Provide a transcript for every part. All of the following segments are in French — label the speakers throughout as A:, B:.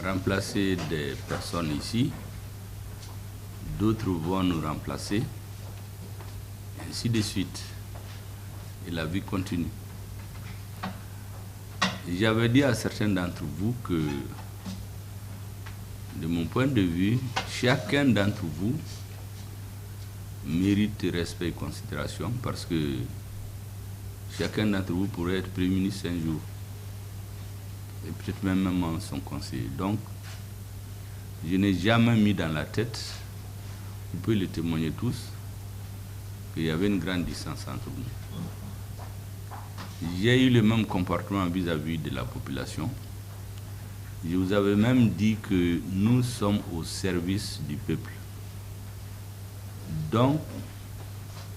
A: remplacer des personnes ici, d'autres vont nous remplacer, ainsi de suite. Et la vie continue. J'avais dit à certains d'entre vous que, de mon point de vue, chacun d'entre vous mérite respect et considération parce que chacun d'entre vous pourrait être Premier ministre un jour et peut-être même son conseiller. Donc, je n'ai jamais mis dans la tête, vous pouvez le témoigner tous, qu'il y avait une grande distance entre nous. J'ai eu le même comportement vis-à-vis de la population. Je vous avais même dit que nous sommes au service du peuple. Donc,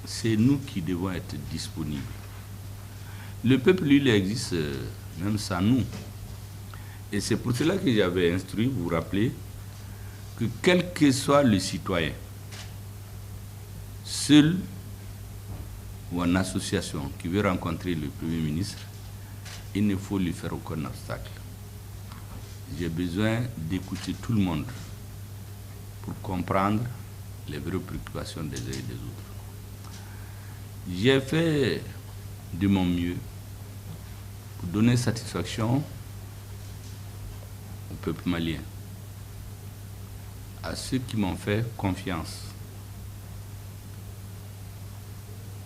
A: c'est nous qui devons être disponibles. Le peuple, lui, il existe même sans nous. Et c'est pour cela que j'avais instruit, vous vous rappelez, que quel que soit le citoyen, seul ou en association qui veut rencontrer le Premier ministre, il ne faut lui faire aucun obstacle. J'ai besoin d'écouter tout le monde pour comprendre les vraies préoccupations des uns et des autres. J'ai fait de mon mieux pour donner satisfaction au peuple malien, à ceux qui m'ont fait confiance.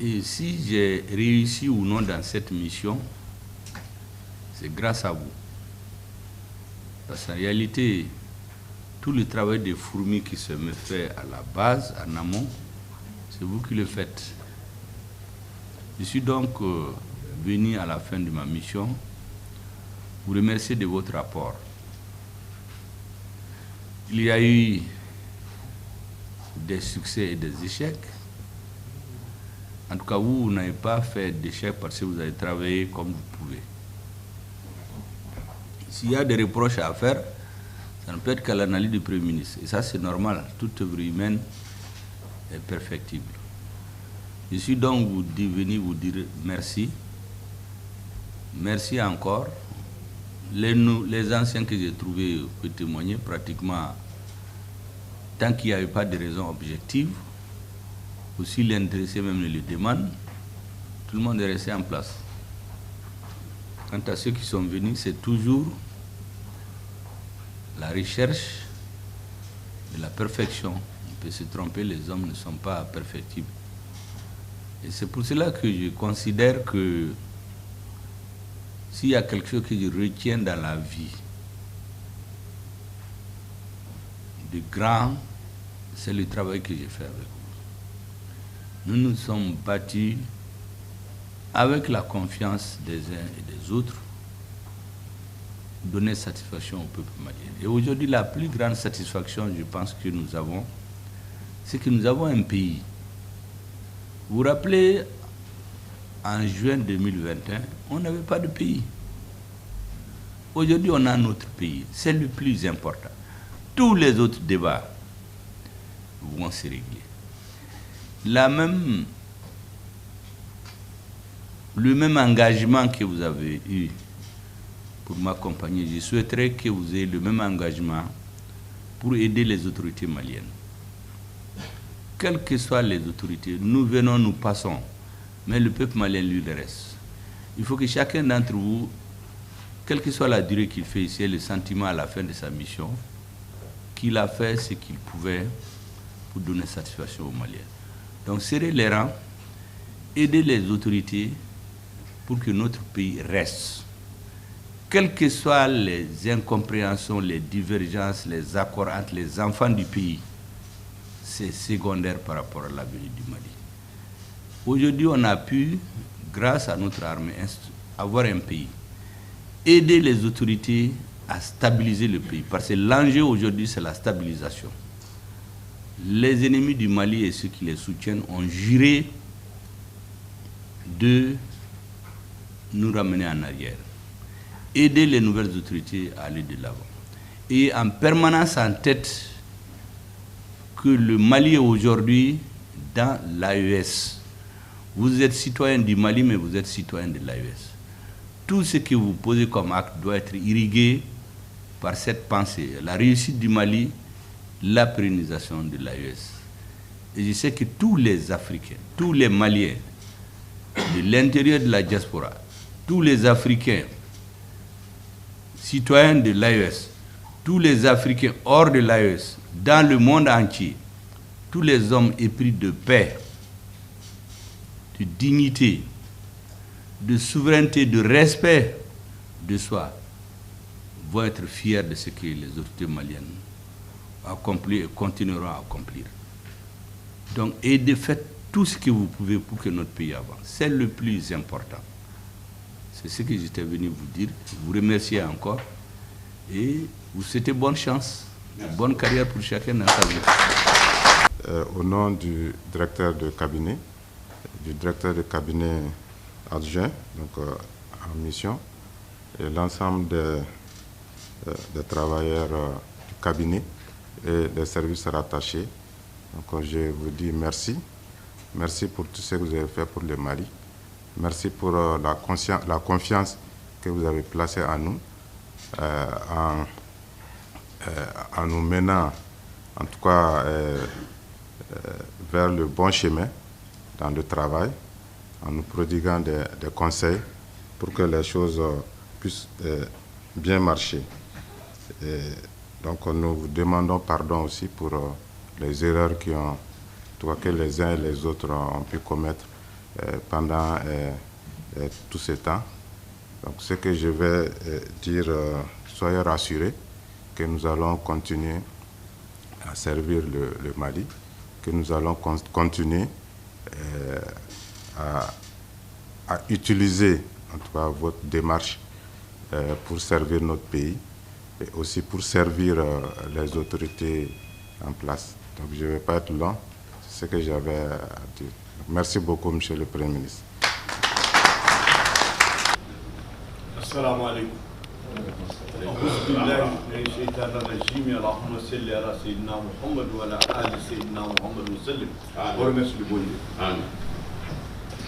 A: Et si j'ai réussi ou non dans cette mission, c'est grâce à vous. Parce qu'en réalité, tout le travail de fourmi qui se me fait à la base, en amont, c'est vous qui le faites. Je suis donc venu à la fin de ma mission vous remercier de votre rapport. Il y a eu des succès et des échecs. En tout cas, vous n'avez pas fait d'échec parce que vous avez travaillé comme vous pouvez. S'il y a des reproches à faire, ça ne peut être qu'à l'analyse du Premier ministre. Et ça, c'est normal. Toute œuvre humaine est perfectible. Je suis donc venu vous dire merci. Merci encore. Les anciens que j'ai trouvés peuvent témoigner pratiquement tant qu'il n'y avait pas de raison objective. Aussi l'intéressé même le demande, tout le monde est resté en place. Quant à ceux qui sont venus, c'est toujours la recherche de la perfection. On peut se tromper, les hommes ne sont pas perfectibles. Et c'est pour cela que je considère que s'il y a quelque chose que je retiens dans la vie de grand, c'est le travail que j'ai fait avec vous. Nous nous sommes battus avec la confiance des uns et des autres, donner satisfaction au peuple malien. Et aujourd'hui, la plus grande satisfaction, je pense que nous avons, c'est que nous avons un pays. Vous vous rappelez, en juin 2021, on n'avait pas de pays. Aujourd'hui, on a notre pays. C'est le plus important. Tous les autres débats vont se régler. Le même engagement que vous avez eu pour m'accompagner, je souhaiterais que vous ayez le même engagement pour aider les autorités maliennes. Quelles que soient les autorités, nous venons, nous passons, mais le peuple malien, lui, le reste. Il faut que chacun d'entre vous, quelle que soit la durée qu'il fait ici, ait le sentiment à la fin de sa mission, qu'il a fait ce qu'il pouvait pour donner satisfaction aux Maliens. Donc, serrer les rangs, aider les autorités pour que notre pays reste. Quelles que soient les incompréhensions, les divergences, les accords entre les enfants du pays, c'est secondaire par rapport à l'avenir du Mali. Aujourd'hui, on a pu, grâce à notre armée, avoir un pays. Aider les autorités à stabiliser le pays. Parce que l'enjeu aujourd'hui, c'est la stabilisation. Les ennemis du Mali et ceux qui les soutiennent ont juré de nous ramener en arrière. Aider les nouvelles autorités à aller de l'avant. Et en permanence en tête que le Mali est aujourd'hui dans l'AES. Vous êtes citoyen du Mali, mais vous êtes citoyen de l'AES. Tout ce que vous posez comme acte doit être irrigué par cette pensée. La réussite du Mali, la pérennisation de l'AES. Et je sais que tous les Africains, tous les Maliens, de l'intérieur de la diaspora, tous les Africains, citoyens de l'AES, tous les Africains hors de l'AES, dans le monde entier, tous les hommes épris de paix, de dignité, de souveraineté, de respect de soi, vont être fiers de ce que les autorités maliennes ont accompli et continueront à accomplir. Donc, et de faire tout ce que vous pouvez pour que notre pays avance. C'est le plus important. C'est ce que j'étais venu vous dire. Vous remercier encore et vous souhaitez bonne chance, bonne carrière pour chacun dans sa vie.
B: Au nom du directeur de cabinet adjoint, donc en mission, et l'ensemble des travailleurs du cabinet et des services rattachés. Donc je vous dis merci. Merci pour tout ce que vous avez fait pour le Mali. Merci pour la confiance que vous avez placée en nous, en nous menant, en tout cas, vers le bon chemin dans le travail, en nous prodiguant des conseils pour que les choses puissent bien marcher. Et donc nous vous demandons pardon aussi pour les erreurs que les uns et les autres ont pu commettre pendant tout ce temps. Donc ce que je vais dire, soyez rassurés que nous allons continuer à servir le Mali, que nous allons continuer à utiliser en tout cas votre démarche pour servir notre pays et aussi pour servir les autorités en place. Donc je ne vais pas être long, c'est ce que j'avais à dire. Merci beaucoup, Monsieur le Premier ministre.
C: Assalamu alaikum.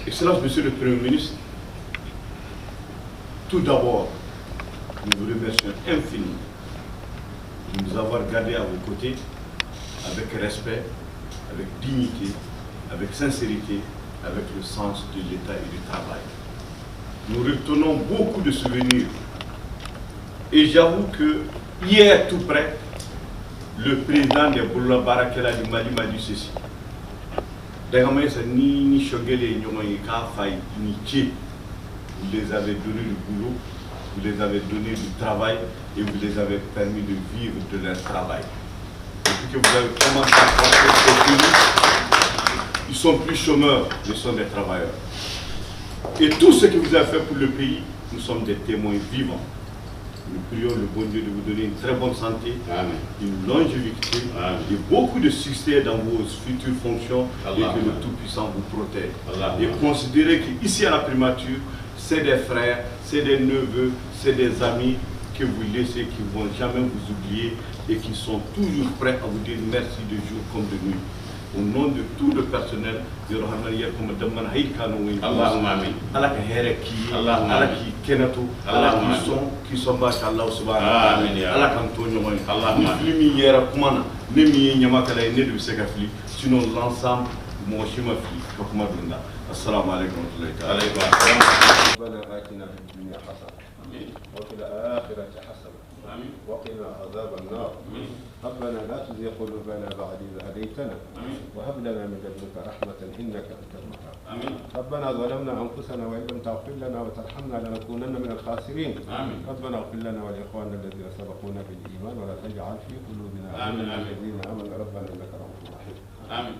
C: Excellence, Monsieur le Premier ministre, tout d'abord, nous vous remercions infiniment de nous avoir gardés à vos côtés avec respect, avec dignité, avec sincérité, avec le sens de l'État et du travail. Nous retenons beaucoup de souvenirs. Et j'avoue que hier, tout près, le président de Boula Barakela du Mali m'a dit ceci. Vous les avez donné du boulot, vous les avez donné du travail et vous les avez permis de vivre de leur travail. Depuis que vous avez commencé à construire ce pays, ils sont plus chômeurs, ils sont des travailleurs. Et tout ce que vous avez fait pour le pays, nous sommes des témoins vivants. Nous prions le bon Dieu de vous donner une très bonne santé, Amen, une longévité, Amen, et beaucoup de succès dans vos futures fonctions, Allah, et que le Tout-Puissant vous protège. Allah, et considérez qu'ici à la primature, c'est des frères, c'est des neveux, c'est des amis que vous laissez, qui ne vont jamais vous oublier et qui sont toujours prêts à vous dire merci de jour comme de nuit. Au nom de tout le personnel, de Allahumma amin. Allah qui Allah qui kenato, Allah qui sont Allah subhanahu Allah kantonyo moy. Allah mi yera kumana, ne mi nyama kala ne de sekafli, sinon l'ensemble mo shima fi ko kuma dunda. Assalamu alaykum wa rahmatullahi wa barakatuh.
D: ربنا آتنا في الدنيا حسنة وفي الآخرة حسنة وقنا عذاب النار. ربنا لا تزغ قلوبنا بعد إذ هديتنا وهب لنا من لدنك رحمة إنك أنت الوهاب. ربنا ظلمنا أنفسنا وإن لم تغفر لنا وترحمنا لنكونن من الخاسرين. ربنا اغفر لنا ولإخواننا الذين سبقونا بالإيمان ولا تجعل في قلوبنا غلا للذين آمنوا ربنا إنك رؤوف رحيم.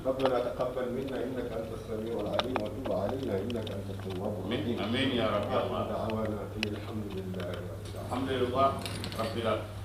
D: ربنا تقبل منا إنك أنت السميع العليم وتب علينا إنك أنت التواب الرحيم.
C: آمين يا رب.
D: دعوانا إن الحمد لله رب العالمين.
C: الحمد لله رب العالمين.